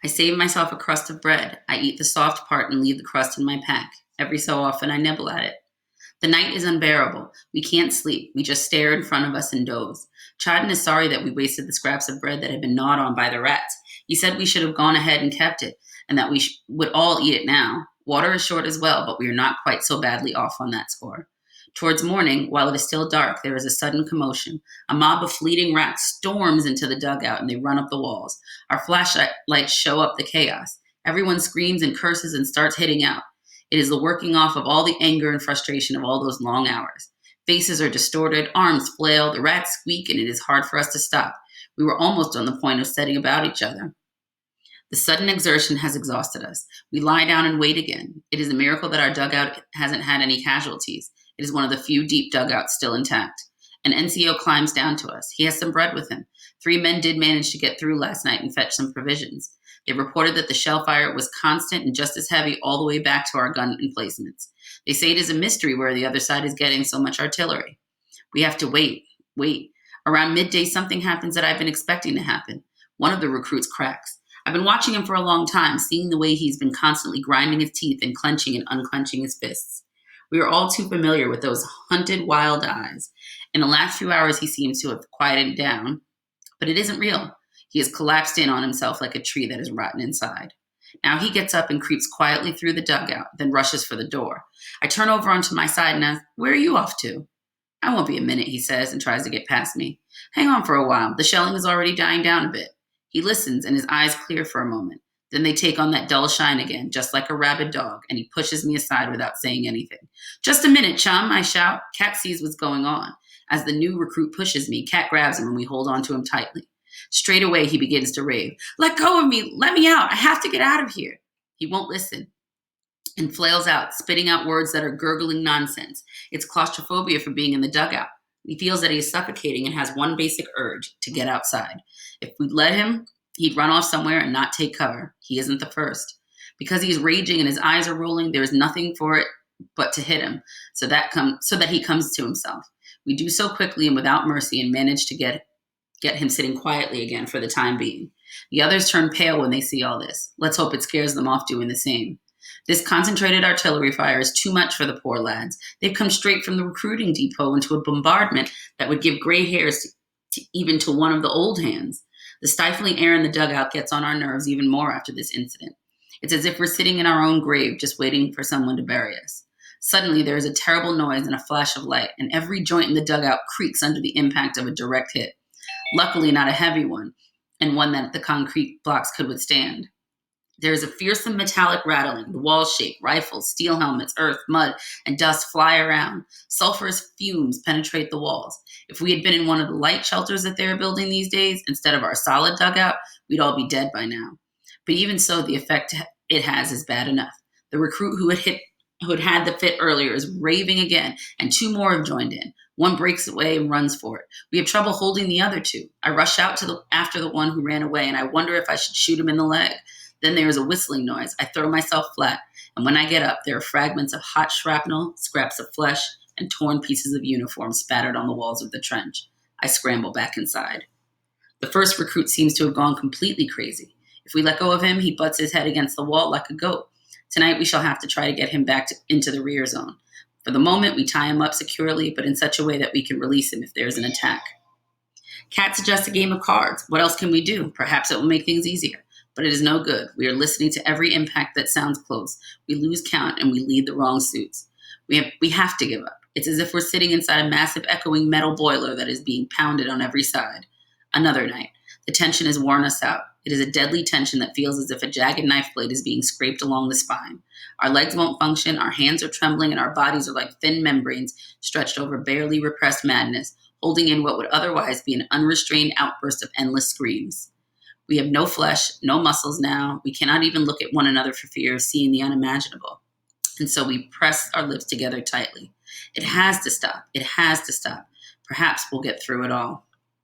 I save myself a crust of bread. I eat the soft part and leave the crust in my pack. Every so often, I nibble at it. The night is unbearable. We can't sleep. We just stare in front of us and doze. Chadden is sorry that we wasted the scraps of bread that had been gnawed on by the rats. He said we should have gone ahead and kept it, and that we would all eat it now. Water is short as well, but we are not quite so badly off on that score. Towards morning, while it is still dark, there is a sudden commotion. A mob of fleeting rats storms into the dugout and they run up the walls. Our flashlights show up the chaos. Everyone screams and curses and starts hitting out. It is the working off of all the anger and frustration of all those long hours. Faces are distorted, arms flail, the rats squeak, and it is hard for us to stop. We were almost on the point of setting about each other. The sudden exertion has exhausted us. We lie down and wait again. It is a miracle that our dugout hasn't had any casualties. It is one of the few deep dugouts still intact. An NCO climbs down to us. He has some bread with him. 3 men did manage to get through last night and fetch some provisions. They reported that the shell fire was constant and just as heavy all the way back to our gun emplacements. They say it is a mystery where the other side is getting so much artillery. We have to wait. Around midday, something happens that I've been expecting to happen. One of the recruits cracks. I've been watching him for a long time, seeing the way he's been constantly grinding his teeth and clenching and unclenching his fists. We are all too familiar with those hunted wild eyes. In the last few hours, he seems to have quieted down, but it isn't real. He has collapsed in on himself like a tree that is rotten inside. Now he gets up and creeps quietly through the dugout, then rushes for the door. I turn over onto my side and ask, "Where are you off to?" "I won't be a minute," he says, and tries to get past me. "Hang on for a while. The shelling is already dying down a bit." He listens, and his eyes clear for a moment. Then they take on that dull shine again, just like a rabid dog, and he pushes me aside without saying anything. "Just a minute, chum," I shout. Cat sees what's going on. As the new recruit pushes me, Cat grabs him and we hold on to him tightly. Straight away, he begins to rave. "Let go of me! Let me out! I have to get out of here!" He won't listen and flails out, spitting out words that are gurgling nonsense. It's claustrophobia for being in the dugout. He feels that he is suffocating and has one basic urge to get outside. If we'd let him, he'd run off somewhere and not take cover. He isn't the first. Because he's raging and his eyes are rolling, there is nothing for it but to hit him so that he comes to himself. We do so quickly and without mercy and manage to get him sitting quietly again for the time being. The others turn pale when they see all this. Let's hope it scares them off doing the same. This concentrated artillery fire is too much for the poor lads. They've come straight from the recruiting depot into a bombardment that would give gray hairs even to one of the old hands. The stifling air in the dugout gets on our nerves even more after this incident. It's as if we're sitting in our own grave just waiting for someone to bury us. Suddenly, there is a terrible noise and a flash of light, and every joint in the dugout creaks under the impact of a direct hit. Luckily, not a heavy one, and one that the concrete blocks could withstand. There is a fearsome metallic rattling. The walls shake. Rifles, steel helmets, earth, mud, and dust fly around. Sulfurous fumes penetrate the walls. If we had been in one of the light shelters that they're building these days, instead of our solid dugout, we'd all be dead by now. But even so, the effect it has is bad enough. The recruit who had had the fit earlier is raving again, and 2 more have joined in. One breaks away and runs for it. We have trouble holding the other 2. I rush out after the one who ran away, and I wonder if I should shoot him in the leg. Then there is a whistling noise. I throw myself flat, and when I get up, there are fragments of hot shrapnel, scraps of flesh, and torn pieces of uniform spattered on the walls of the trench. I scramble back inside. The first recruit seems to have gone completely crazy. If we let go of him, he butts his head against the wall like a goat. Tonight, we shall have to try to get him back into the rear zone. For the moment, we tie him up securely, but in such a way that we can release him if there is an attack. Cat suggests a game of cards. What else can we do? Perhaps it will make things easier. But it is no good. We are listening to every impact that sounds close. We lose count and we lead the wrong suits. We have to give up. It's as if we're sitting inside a massive echoing metal boiler that is being pounded on every side. Another night. The tension has worn us out. It is a deadly tension that feels as if a jagged knife blade is being scraped along the spine. Our legs won't function, our hands are trembling, and our bodies are like thin membranes stretched over barely repressed madness, holding in what would otherwise be an unrestrained outburst of endless screams. We have no flesh, no muscles now. We cannot even look at one another for fear of seeing the unimaginable. And so we press our lips together tightly. It has to stop. It has to stop. Perhaps we'll get through it all.